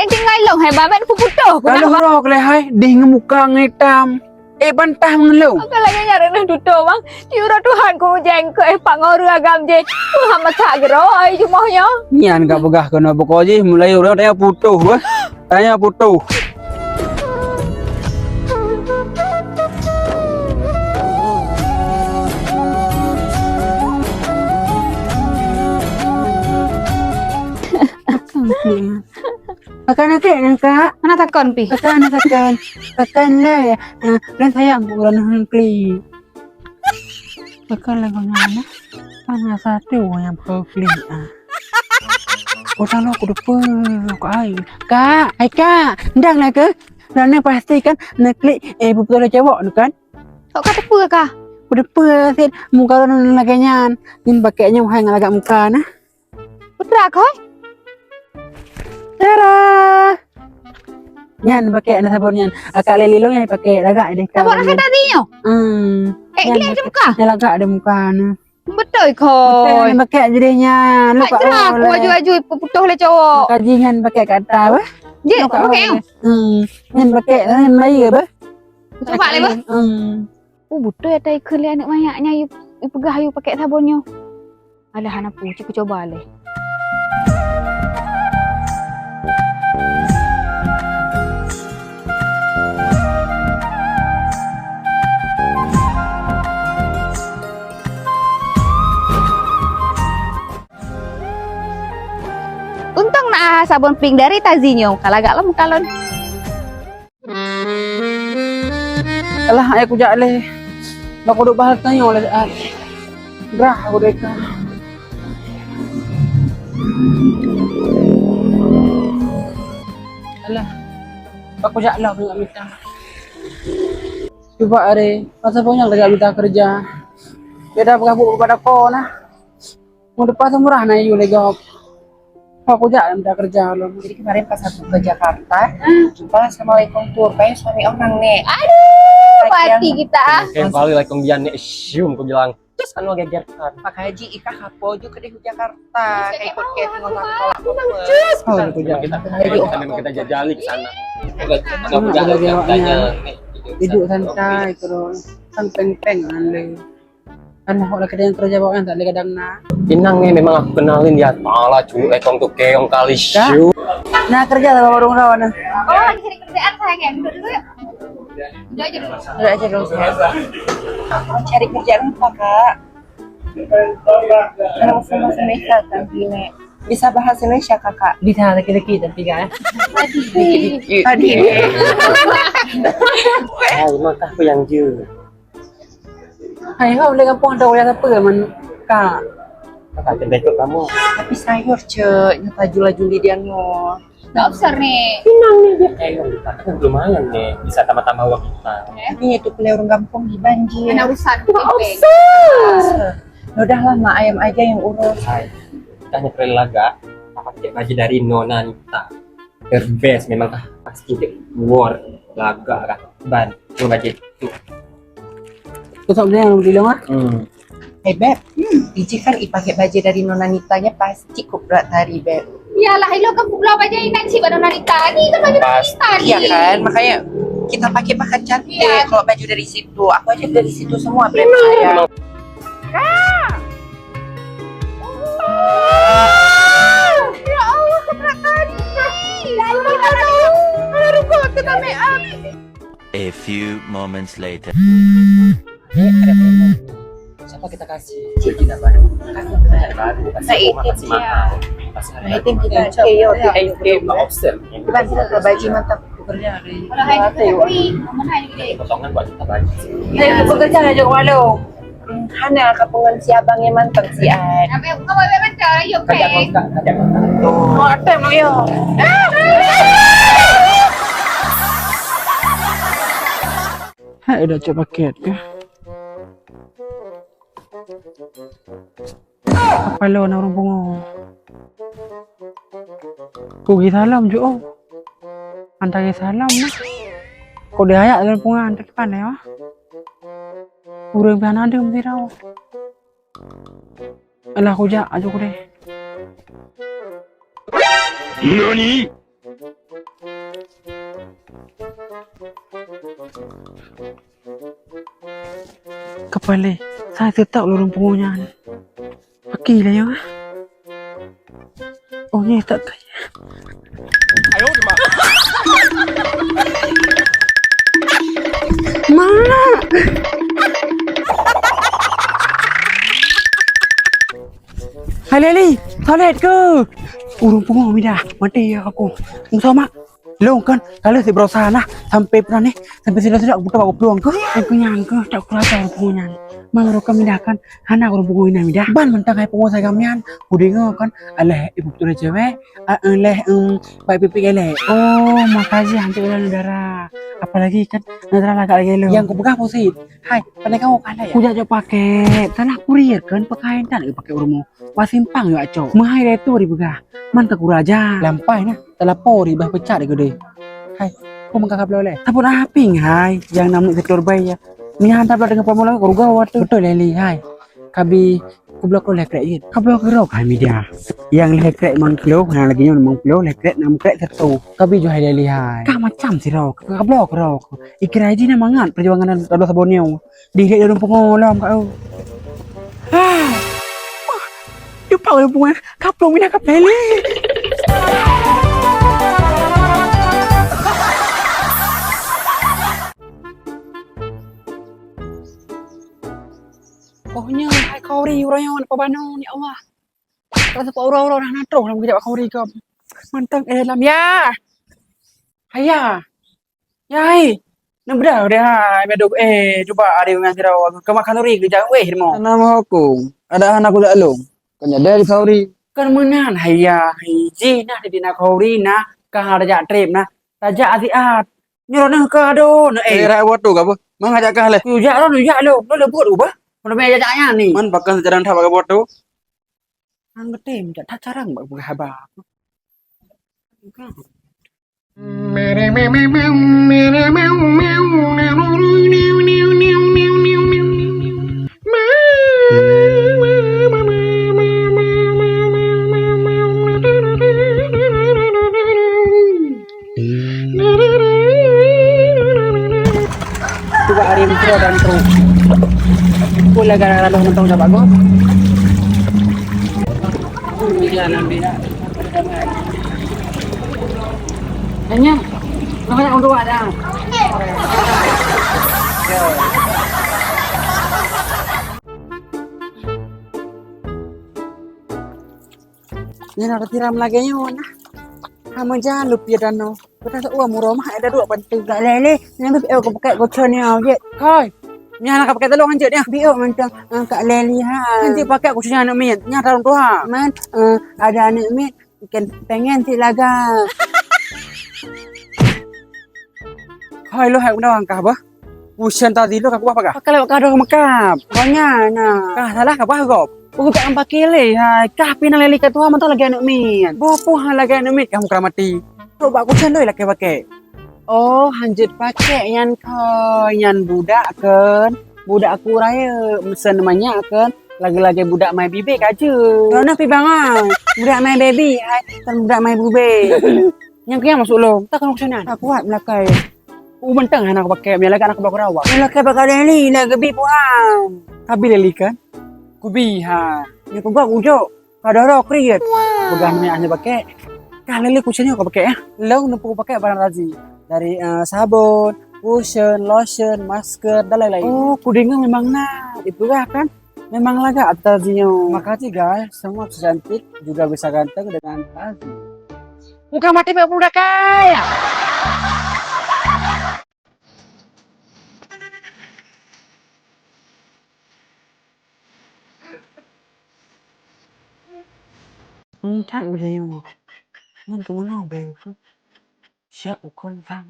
Hai tinggal long hai babat puputuh. Kalau rok le hai di ngemuka ngetam. Bantah mengelau. Aku lagi nyari nah duto bang. Tiura Tuhan ku jengke pangoru agam je. Muhammad Sagro ai jumohnya. Nyan gak begah kena bokoji mulai orang tanya putuh wah. Tanya putuh. Akan kak. Mana takon pi? Akan lah ya. Dan sayang bulan hengkli. Akan lah kau nyana. Tanya satu yang hengkli. Orang lo kudu ai. Kak, ndang lah ke? Dan pasti kan neklik betul cewek kan? Kok kata apa kah? Udah pesit muka orang lagi nyan. Nin pakainya mau ngagak muka nah. Putra koi? Tara. Nyan pakai ada sabun nyan. Akak lelilong yang pakai lagak deh kak. Sabun nak tadinya? Lihat je muka. Dia lagak ada muka nah. Betul koi. Betul pakai jadinya. Lupa aku baju-baju putuh le cowok. Kaji nyan pakai kata apa? Je, pakai yang. Nyan pakai nyan mai apa? Coba le bah. Betul ya tai keli anak mayaknya you pegah you pakai sabunnya. Alah anak puci ku coba le. Untung nah sabun pink dari Tazinho. Kalau agak lem kalon. Alah aku jak le. Aku duk bahas tanya oleh Brah aku deka. Alah. Aku jak lah aku minta. Coba are, masa punya lagi minta kerja. Beda bergabung kepada kau nah. Mau depan murah nah you lagi. Aku jak minta kerja lo. Jadi kemarin pas aku ke Jakarta, jumpa sama Lekong Tour, kayak suami orang nih. Aduh, mati kita. Kayak kali like kong nih, sium aku bilang, terus anu gegerkan. Pak Haji Ika Hapo juga ke Jakarta, kayak ikut kayak nonton kolak. Oh, aku jak. Kita memang kita jajali ke sana. Enggak Ada punya jawabnya. nih. Duduk santai terus. Peng-peng le. Kan kalau kita yang kerja bawa tak ada kadang nah. Inang nih memang aku kenalin dia. Malah cuy, lekong tuh keong kali siu. Nah kerja sama warung rawan nah. Oh, lagi cari kerjaan sayang ya. Duduk dulu yuk. Duduk aja dulu. Udah aja dong saya. Mau cari kerjaan apa kak? Mau sama Indonesia kan Bine. Bisa bahasa Indonesia kakak? Bisa laki-laki tapi kan. Tadi. Hai, maka aku yang jujur. Hai kau boleh kampung ada orang apa man kak. Kakak cendek ke kamu. Tapi sayur cek, nyata jula-juli dia no. Nggak besar nih. Inang nih dia keong kita kan lumayan nih, bisa tambah-tambah uang kita. Ini itu pilih orang kampung di banjir. Ada urusan. Camping. Ya udah lama ayam aja yang urus. Hai, kita hanya perlu laga. Pakai baju dari Nona Nita. Terbest memang kah pasti deh. War laga kah ban baju itu. Terus apa yang bilang ah? Hey Beb, Iji kan pakai baju dari Nona Nitanya pasti kubrat hari Beb. Iyalah, lo kan pulau aja ikan sih pada Narita. Ini kan baju Narita nih. Iya kan, makanya kita pakai pakai cantik. Iya. Kalau baju dari situ, aku aja dari situ semua Beb saya. Ya Allah, keberatan nih. A few moments later. Ada memo. Siapa kita kasih? Kita baru. Baru. Nah, itu mahal. Nah itu kita ayo Offset. kita ke baju mantap. Bekerja hari. Udah hai kita free. Mana hai gede. Potongan buat kita baju. Saya bekerja aja walau. Hana kapungan si abangnya mantap si Ad. Apa kamu bebek cara yuk Kerja peng. kontak, kerja kontak. Oh, ada mau yo. Hai udah coba paket ke? Apa lo na orang bungo? Kugi salam jo. Antara salam nah. Kau dia ayak dalam bunga antar ke pandai wah. Urang pian ada mesti raw. Alah aku jak aja ku deh. NANI? Kepala, saya tetap lorong pungunya. Pergi lah ya. Oh, ni tak tahu. Mana? Hai Leli, toilet ke? Urung pungung dah. Mati ya aku. Musa mak. Long kan, kalau si berusaha nah sampai pernah nih, sampai sudah aku buka peluang ke. Aku nyangka tak kerasa pungungan. Mangrok kami dah kan, anak orang pungung ini dah. Ban mentang hai pungung saya kamian. Udah kan, alah ibu tu cewek, alah baik pipi eleh. Oh, makasih hantu udah negara. Apalagi kan negara lagak lagi lo. Yang aku pegang posit. Hai, pandai kau kalah ya. Kuda jauh pakai, tanah kurir kan pakaian tan, pakai urmo. Wasimpang yo acok. Mahai deh tu dibegah. Mantap kuraja. Lampai nah, telapori bah pecah deh gede. Hai, kau mengkakap boleh. Tapi aping hai, yang namun sektor bayi ya. Minyak hantar dengan pemula kau gawat tu. Betul Leli hai. Kabi kublok kau lekrek je. Kublok kerok hai media. Yang lekrek mangklo, yang lagi nyon mangklo lekrek namkrek satu. Kabi jo hai Leli hai. Kak macam si rok, kublok kerok. Ikira aja namangan perjuangan ada sabonnya. Dihek dalam pengolam kau. Ah. Dia pau puan kaplong mina kap Leli. Ohnya hai kauri urayon apa bano ni Allah. Rasa kau ura-ura dah natroh dalam kejap kauri ke. Mantang dalam ya. Haya. Yai. Nak berdah dia hai medok cuba ada dengan sirau ke makan uri kerja weh mo. Nama aku ada anak kuda alung. Kanya dari kauri. Kan menan haya hiji nah di nak kauri nah ka raja trip nah. Raja asiat. Nyorona ka do na Rai buat tu apa? Mang ajak kah leh. Yu ja lo lo lebut ubah. Mana me ajak ni. Man pakai sejarah tak pakai buat tu. Ang betem tak carang bak haba. Coba hari intro dan terus. Pula gara-gara lo nonton dah bagus. Jalan dia. Hanya, banyak untuk ada. Ni nak tiram lagi nyo nah. Kamu jangan lupa dan no. Kita uang murah mah ada dua penting gak lele. Ni aku pakai gocon ni aje. Koi. Ni anak pakai telur anjir dia. Bio macam Kak Leli ha. Nanti pakai gocon anak mit. Ni tahun tua. Man ada anak mit ikan pengen si laga. Hai lo hai undang kah bah? Usian tadi lo aku apa kah? Pakai lewat kado makap. Banyak nah. Kah salah kah bah gop? Aku tak nampak kele. Hai kah pina Leli kat tua mantu lagi anak mit. Bopo ha lagi anak mit kamu keramati. Coba aku cendoi lagi pakai. Oh, hanjut pakai yan kau, yan budak kan? Budak aku raya, mesen namanya kan? Lagi-lagi budak my baby kaje. Mana pi bangang? Budak my baby, hai, kan budak my bube. Yang kian masuk lo, tak kena kesunan. Aku kuat melakai. Bentang anak pakai, lagi anak belakang rawak. Melakai pakai Leli, lagi bi puan. Kabi Leli kan? Kubi ha. Ni aku buat ujuk. Kadang-kadang kriat. Pegang ni hanya pakai. Kah Leli kucingnya kau pakai ya? Lo nampu pakai barang razi. Dari sabun, cushion, lotion, masker, dan lain-lain. Oh, kudingnya memang nah. Itu kan? Memang laga atasnya. Makasih guys, semua cantik juga bisa ganteng dengan Tazi. Muka mati udah kaya. Chắc bây giờ mà mình cũng muốn về sợ con vang.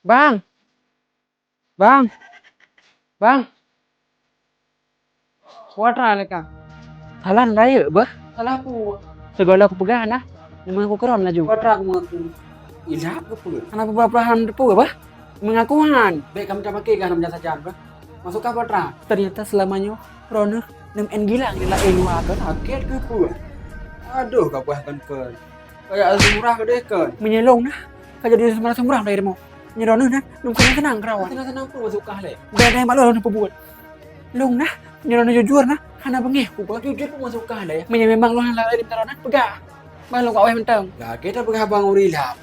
Bang. Bang. Bang. Kuatra leka. Thalan raya bah. Salah aku. Segala aku pegang nah. Memang aku keron laju. Kuatra aku mengaku. Ilap aku pula. Kenapa berapa depu bah? Mengakuan. Baik kamu coba pakai garam jasa jan bah. Masuk ke kuatra. Ternyata selamanya Rona 6N gilang dia lah luar kan kaget ke pula. Aduh kau buahkan ke. Kayak murah ke deh ke. Menyelong nah. Kau jadi semua murah dari mau. Nyerono na, nung kanya tenang kerawan. Tenang-tenang pun suka le. Beda yang malu lalu pebuat. Long nah, nyerono jujur nah, hana bengeh pupuk. Jujur pun suka le. Memang lo hana di terona, pegah. Bang lo kau mentang. Lah kita berhabang urilap.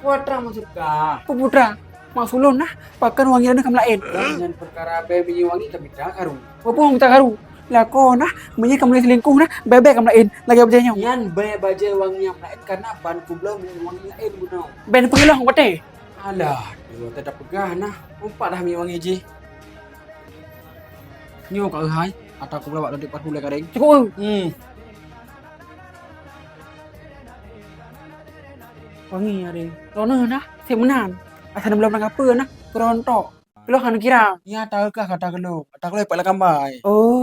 Watra masuka. Puputra, masulon nah, pakan wangi na kamlain. Dengan perkara baby wangi kami tak karung. Pupuhong tak karu. Lah ko nah, menyi kamlain selingkuh nah, bebek kamlain. Lagi apa jadinya? Yan be baje wangi yang lain karena ban kublau wangi lain gunau. Ben pengilah ngote. Alah, dulu tidak pegah nah. Umpat dah mi wangi je. Nyo kau hai, atau aku belawak dari parfum lekadeng. Cukup. Wangi ada. Rono nah, saya menan. Asal belum nak apa nah, kerontok. Lo kan kira. Ya tahu kah kata kelo lepak lah kambai. Oh,